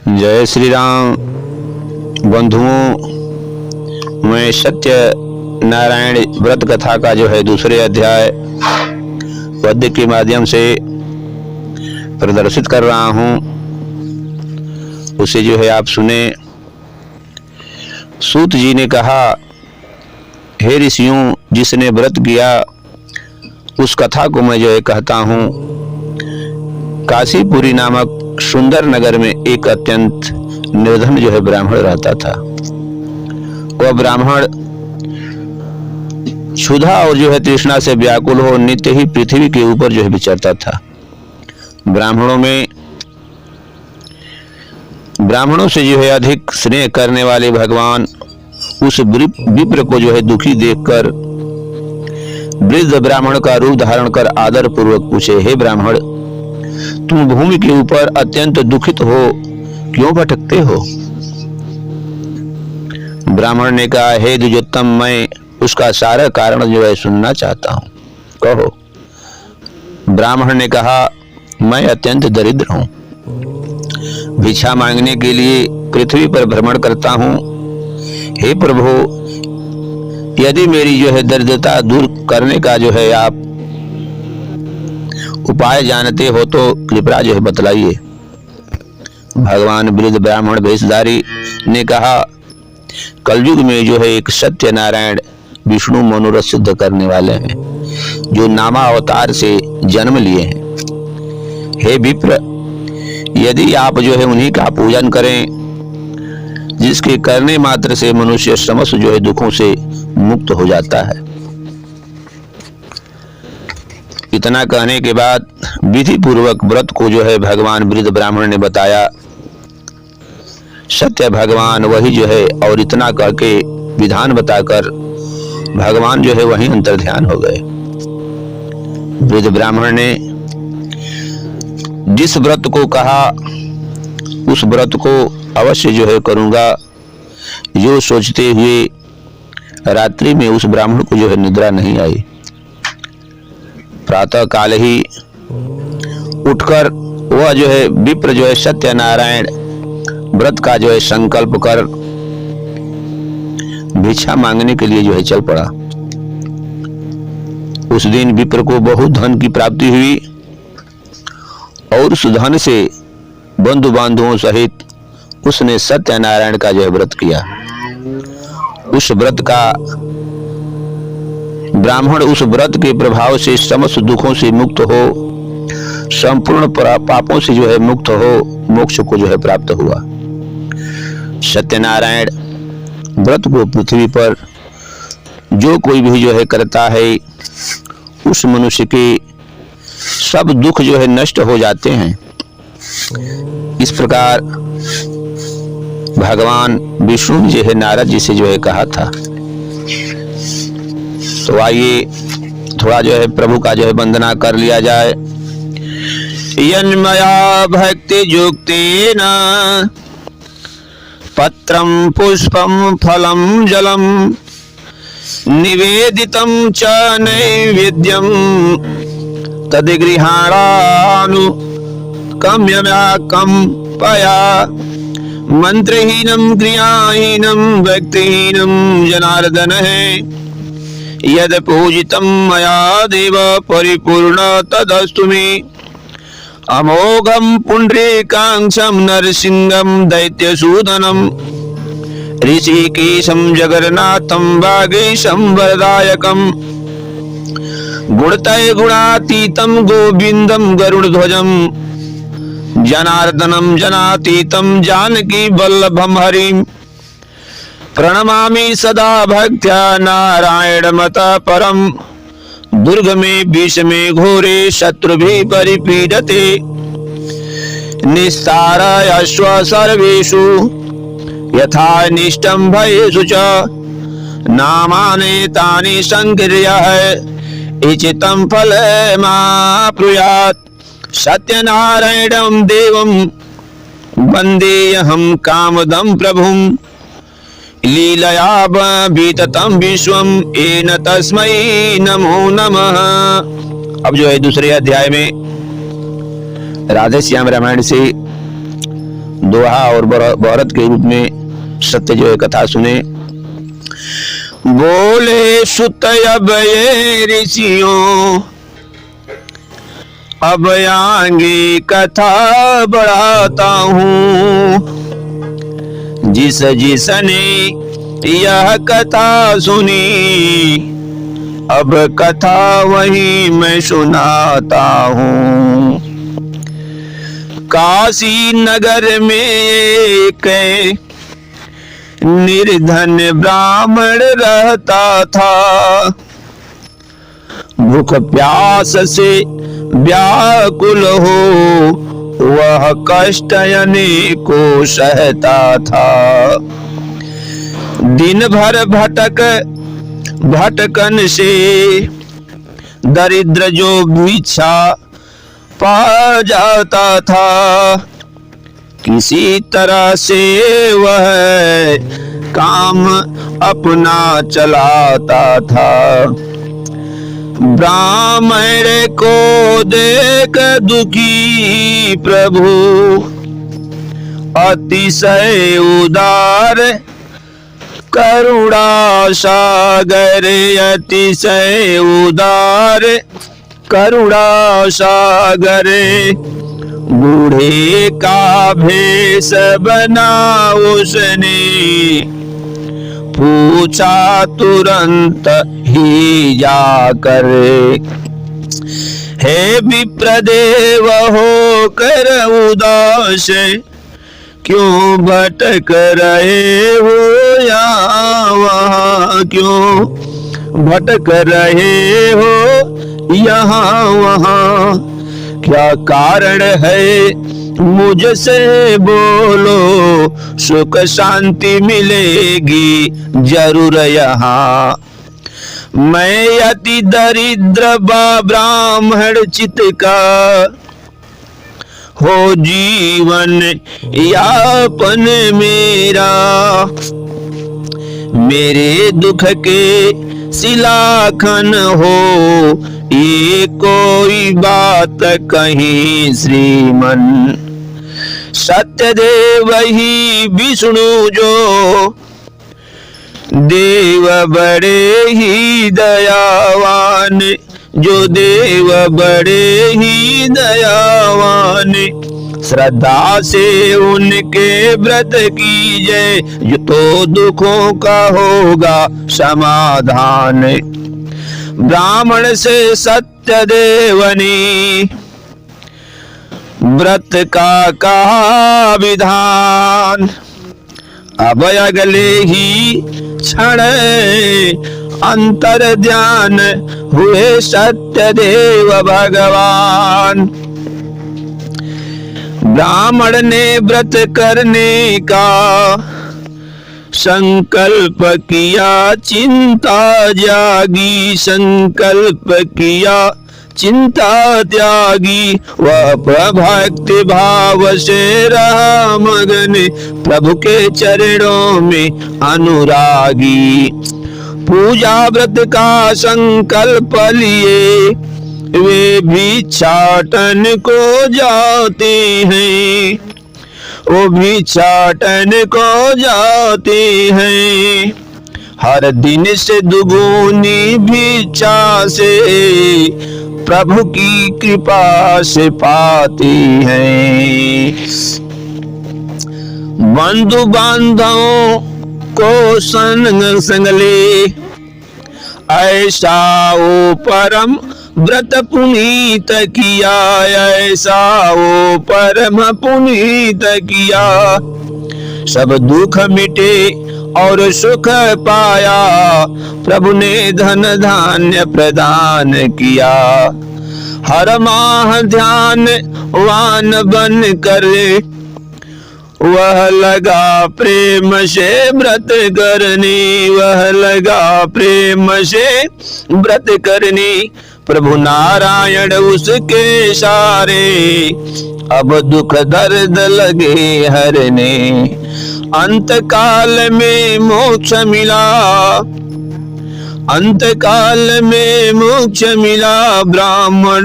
जय श्री राम। बंधुओं, मैं सत्य नारायण व्रत कथा का जो है दूसरे अध्याय पद्य के माध्यम से प्रदर्शित कर रहा हूँ, उसे जो है आप सुने। सूत जी ने कहा, हे ऋषियों, जिसने व्रत किया उस कथा को मैं जो है कहता हूँ। काशीपुरी नामक सुंदर नगर में एक अत्यंत निर्धन जो है ब्राह्मण रहता था। वह ब्राह्मण क्षुधा और जो है तृष्णा से व्याकुल हो नित्य ही पृथ्वी के ऊपर जो है विचरता था। ब्राह्मणों से जो है अधिक स्नेह करने वाले भगवान उस विप्र को जो है दुखी देखकर वृद्ध ब्राह्मण का रूप धारण कर आदर पूर्वक पूछे, हे ब्राह्मण, तुम भूमि के ऊपर अत्यंत दुखित हो, क्यों भटकते हो? ब्राह्मण ने कहा, हे द्विजोत्तम, मैं उसका सारा कारण जो है सुनना चाहता हूं, कहो। ब्राह्मण ने कहा, मैं अत्यंत दरिद्र हूं, भिक्षा मांगने के लिए पृथ्वी पर भ्रमण करता हूं। हे प्रभु, यदि मेरी जो है दरिद्रता दूर करने का जो है आप उपाय जानते हो तो कृपया जो है बतलाइए। भगवान वृद्ध ब्राह्मण वेशधारी ने कहा, कलयुग में जो है एक सत्य नारायण विष्णु मनोरथ सिद्ध करने वाले हैं, जो नामा अवतार से जन्म लिए हैं। हे विप्र, यदि आप जो है उन्हीं का पूजन करें, जिसके करने मात्र से मनुष्य समस्त जो है दुखों से मुक्त हो जाता है। इतना कहने के बाद विधि पूर्वक व्रत को जो है भगवान वृद्ध ब्राह्मण ने बताया। सत्य भगवान वही जो है, और इतना कह के विधान बताकर भगवान जो है वहीं अंतर्ध्यान हो गए। वृद्ध ब्राह्मण ने जिस व्रत को कहा उस व्रत को अवश्य जो है करूंगा, जो सोचते हुए रात्रि में उस ब्राह्मण को जो है निद्रा नहीं आई। प्रातः काल ही उठकर वह जो है विप्र जो है सत्यनारायण व्रत का जो है संकल्प कर भिक्षा मांगने के लिए जो है चल पड़ा। उस दिन विप्र को बहुत धन की प्राप्ति हुई और उस धन से बंधु बांधवों सहित उसने सत्यनारायण का जो है व्रत किया। उस व्रत का ब्राह्मण उस व्रत के प्रभाव से समस्त दुखों से मुक्त हो, संपूर्ण पापों से जो है मुक्त हो, मोक्ष को जो है प्राप्त हुआ। सत्यनारायण व्रत को पृथ्वी पर जो कोई भी जो है करता है, उस मनुष्य के सब दुख जो है नष्ट हो जाते हैं। इस प्रकार भगवान विष्णु जो है नारद जी से जो है कहा था। तो आइए थोड़ा जो है प्रभु का जो है वंदना कर लिया जाए। यन्मया भक्ति युक्तेन पत्रं पुष्पं फलं जलं निवेदितं च नैवेद्यं तद्गृहाणानु कंपया मंत्रहीनं क्रियाहीनं भक्तिहीनं जनार्दन है यद पूजितं मया देव परिपूर्ण तदस्तु मे। अमोघं पुंडरीकाक्षं नरसिंहं दैत्यसूदनं ऋषिकेशं जगन्नाथं वागीशं वरदायकं गुणतय गुणातीतं गोविंदं गरुड़ध्वजं जनार्दनं जनातीतं जानकी वल्लभं हरिं प्रणमामि सदा भक्त्या नारायणमतः परम। दुर्गमे भीषमे घोरे शत्रुभिः परिपीडते निस्तारयस्व सर्वेषु यथा निष्टं भयेषु च नामानि तानि संकीर्य इचितं फलमाप्नुयात्। सत्यनारायणं देवं वन्देऽहं कामदं प्रभुं लीलया विततं विश्वं येन तस्मै नमो नमः। अब जो है दूसरे अध्याय में राधे श्याम रामायण से दोहा और बहुरत के रूप में सत्य जो है कथा सुने। बोले सुत अब ये ऋषियों, अब आगे कथा बढ़ाता हूँ। जिस जिसने यह कथा सुनी, अब कथा वही मैं सुनाता हूँ। काशी नगर में एक निर्धन ब्राह्मण रहता था। भूख प्यास से व्याकुल हो वह कष्ट अनेकों सहता था। दिन भर भटकन से दरिद्र जो भिक्षा पा जाता था, किसी तरह से वह काम अपना चलाता था। ब्राह्मण को देख दुखी प्रभु अतिशय उदार, करुणा सागर अतिशय उदार, करुणा सागर। बूढ़े का भेष बना उसने, पूछा तुरंत ही जाकर, हे विप्रदेव होकर उदास, क्यों भटक रहे हो यहाँ वहाँ, क्यों भटक रहे हो यहाँ वहाँ। क्या कारण है मुझसे बोलो, सुख शांति मिलेगी जरूर यहाँ। मैं अति दरिद्र ब्राह्मण चित्त का हो जीवन यापन मेरा। मेरे दुख के शिलाखन हो ये कोई बात कहीं श्रीमन। सत्यदेव ही विष्णु जो देव बड़े ही दयावान, जो देव बड़े ही दयावान। श्रद्धा से उनके व्रत कीजिए, जो तो दुखों का होगा समाधान। ब्राह्मण से सत्यदेव ने व्रत का कहा विधान। अब अगले ही क्षण अंतर ध्यान हुए सत्यदेव भगवान। ब्राह्मण ने व्रत करने का संकल्प किया, चिंता जागी, संकल्प किया चिंता त्यागी। वह भक्ति भाव से रहा मगन, प्रभु के चरणों में अनुरागी। पूजा व्रत का संकल्प लिए वे भिक्षाटन को जाते हैं, वो भिक्षाटन को जाते हैं। हर दिन से दुगुनी भिक्षा से प्रभु की कृपा से पाते हैं। बंधु बांधवों को संग ले, ऐसा ओ परम व्रत पुनीत किया, ऐसा ओ परम पुनीत किया। सब दुख मिटे और सुख पाया, प्रभु ने धन धान्य प्रदान किया। हर माह ध्यान वान बन कर वह लगा प्रेम से व्रत करने, वह लगा प्रेम से व्रत करने। प्रभु नारायण उसके सारे, अब दुख दर्द लगे हरने। अंत काल में मोक्ष मिला, अंत काल में मोक्ष मिला। ब्राह्मण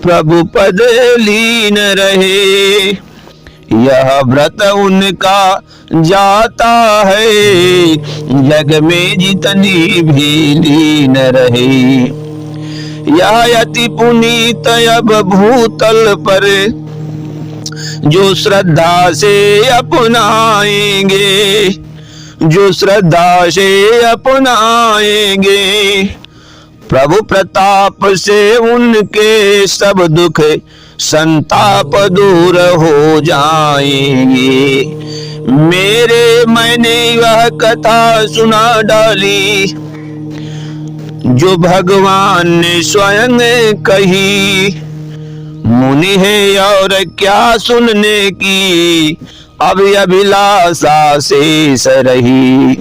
प्रभु पद लीन रहे, यह व्रत उनका जाता है, जग में जितनी भी लीन रहे। यह अति पुनीत अब भूतल पर जो श्रद्धा से अपनाएंगे, जो श्रद्धा से अपनाएंगे, प्रभु प्रताप से उनके सब दुख संताप दूर हो जाएंगे। मेरे मैंने वह कथा सुना डाली जो भगवान ने स्वयं कही। मुनि है और क्या सुनने की अब अभिलाषा शेष रही।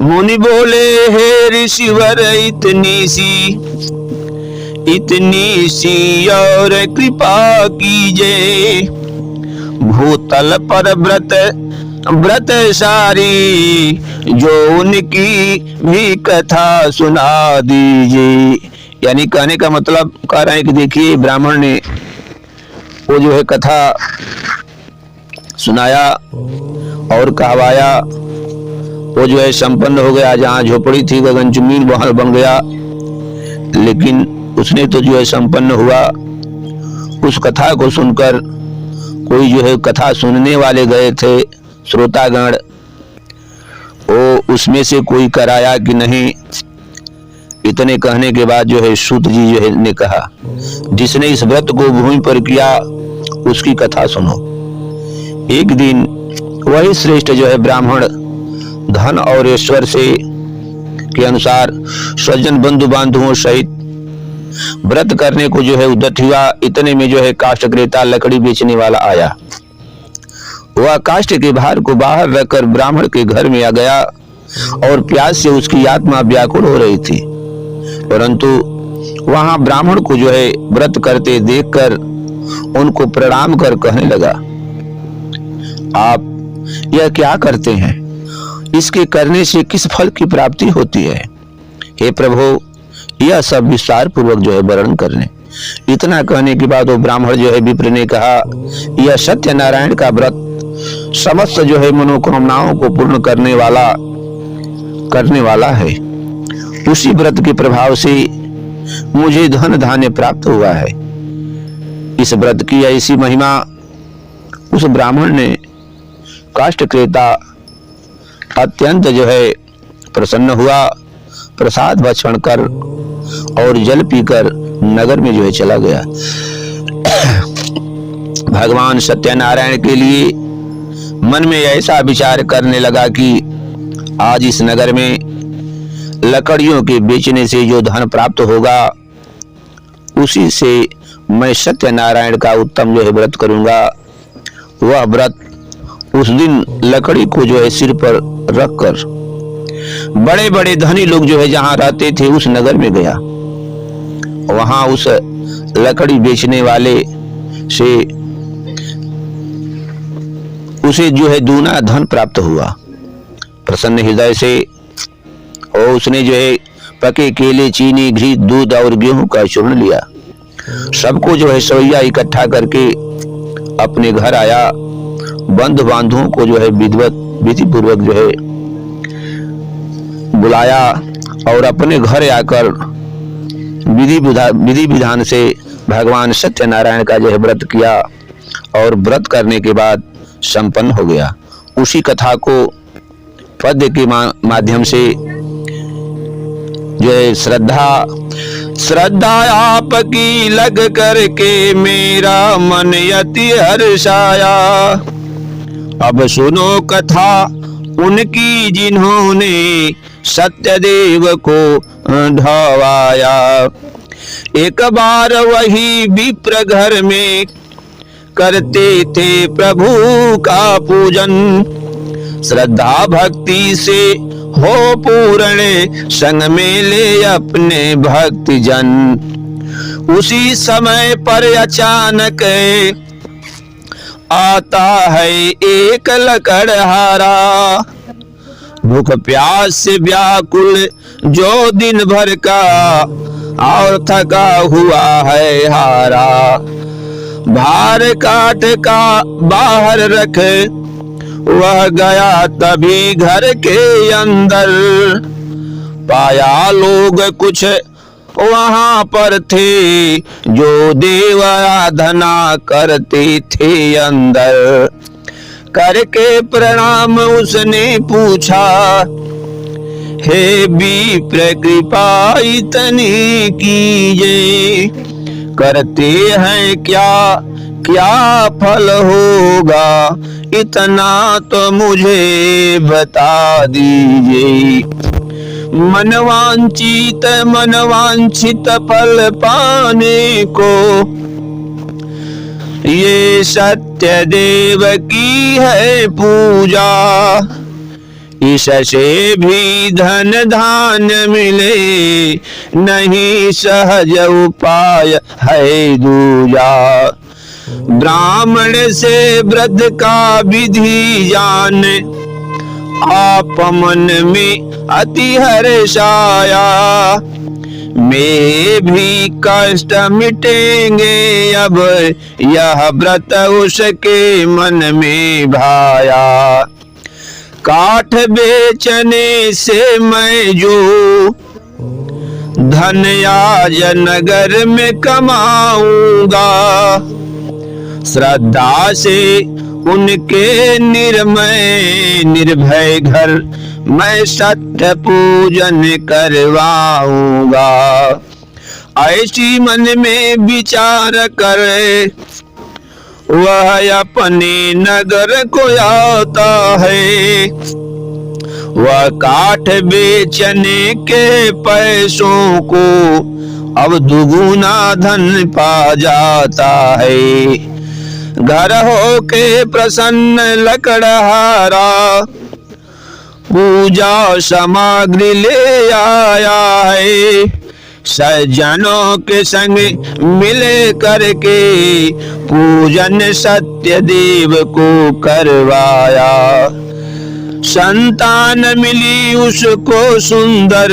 मुनि बोले हे ऋषिवर इतनी सी और कृपा कीजिए। भूतल पर व्रत सारी जो उनकी भी कथा सुना दीजिए। यानी कहने का मतलब कह रहे हैं कि देखिए ब्राह्मण ने वो जो है कथा सुनाया और कहवाया, वो जो है संपन्न हो गया। जहाँ झोपड़ी थी गगनचुम्बी वहां बन गया, लेकिन उसने तो जो है संपन्न हुआ। उस कथा को सुनकर कोई जो है कथा सुनने वाले गए थे श्रोतागण, वो उसमें से कोई कराया कि नहीं। इतने कहने के बाद जो है सूत जी जो है ने कहा, जिसने इस व्रत को भूमि पर किया उसकी कथा सुनो। एक दिन वही श्रेष्ठ जो है ब्राह्मण धन और ईश्वर से के अनुसार स्वजन बंधु बांधुओं सहित व्रत करने को जो है उद्यत हुआ। इतने में जो है काष्ठ क्रेता लकड़ी बेचने वाला आया। वह काष्ठ के भार को बाहर रखकर ब्राह्मण के घर में आ गया और प्यास से उसकी आत्मा व्याकुल हो रही थी, परंतु वहां ब्राह्मण को जो है व्रत करते देखकर उनको प्रणाम कर कहने लगा, आप यह क्या करते हैं? इसके करने से किस फल की प्राप्ति होती है? हे प्रभु, यह सब विस्तार पूर्वक जो है वर्णन करने। इतना कहने के बाद वो ब्राह्मण जो है विप्र ने कहा, यह सत्यनारायण का व्रत समस्त जो है मनोकामनाओं को पूर्ण करने वाला है। उसी व्रत के प्रभाव से मुझे धन धान्य प्राप्त हुआ है। इस व्रत की ऐसी महिमा उस ब्राह्मण ने काष्ठ क्रेता अत्यंत जो है प्रसन्न हुआ। प्रसाद भक्षण कर और जल पीकर नगर में जो है चला गया। भगवान सत्यनारायण के लिए मन में ऐसा विचार करने लगा कि आज इस नगर में लकड़ियों के बेचने से जो धन प्राप्त होगा उसी से मैं सत्यनारायण का उत्तम जो है व्रत करूंगा। वह व्रत उस दिन लकड़ी को जो है सिर पर रखकर बड़े बड़े धनी लोग जो है जहां रहते थे उस नगर में गया। वहां उस लकड़ी बेचने वाले से उसे जो है दूना धन प्राप्त हुआ। प्रसन्न हृदय से और उसने जो है पके केले, चीनी, घी, दूध और गेहूं का चूर्ण लिया। सबको जो है सवैया इकट्ठा करके अपने घर आया। बंधु बांधुओं को जो है विधि पूर्वक जो है बुलाया और अपने घर आकर विधि विधान से भगवान सत्यनारायण का जो है व्रत किया और व्रत करने के बाद संपन्न हो गया। उसी कथा को पद्य के माध्यम से जो है श्रद्धा आपकी लग करके मेरा मन यति हर्षाया। अब सुनो कथा उनकी जिन्होंने सत्यदेव को ढवाया। एक बार वही विप्र घर में करते थे प्रभु का पूजन। श्रद्धा भक्ति से हो पूर्ण संग में ले अपने भक्ति जन। उसी समय पर अचानक आता है एक लकड़हारा। भूख प्यास से व्याकुल जो दिन भर का और थका हुआ है हारा। भार काट का बाहर रख वह गया तभी घर के अंदर। पाया लोग कुछ वहां पर थे जो देव आराधना करते थे अंदर। करके प्रणाम उसने पूछा, हे विप्र कृपा इतनी कीजिए, करते हैं क्या क्या फल होगा, इतना तो मुझे बता दीजिए। मनवांछित फल पाने को ये सत्य देव की है पूजा। इससे भी धन धान्य मिले नहीं सहज उपाय है दूजा। ब्राह्मण से व्रत का विधि जान आप मन में अति हर्षाया। में भी कष्ट मिटेंगे अब यह व्रत उसके मन में भाया। काठ बेचने से मैं जो धन आज नगर में कमाऊंगा, श्रद्धा से उनके निर्भय घर मैं सत्य पूजन करवाऊंगा। ऐसी मन में विचार करे वह अपने नगर को आता है। वह काठ बेचने के पैसों को अब दुगुना धन पा जाता है। घर हो के प्रसन्न लकड़हारा पूजा सामग्री ले आया है। सज्जनों के संग मिले करके पूजन सत्य देव को करवाया। संतान मिली उसको सुंदर,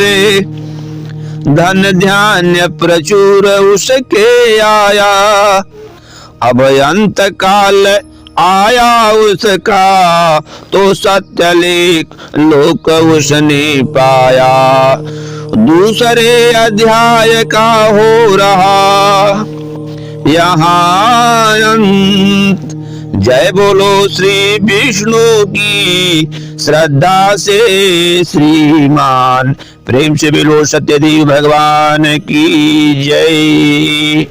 धन धान्य प्रचुर उसके आया। अब अंत काल आया उसका तो सत्यलेख लोक उसने पाया। दूसरे अध्याय का हो रहा यहाँ अंत। जय बोलो श्री विष्णु की श्रद्धा से श्रीमान। प्रेम से बोलो सत्यदेव भगवान की जय।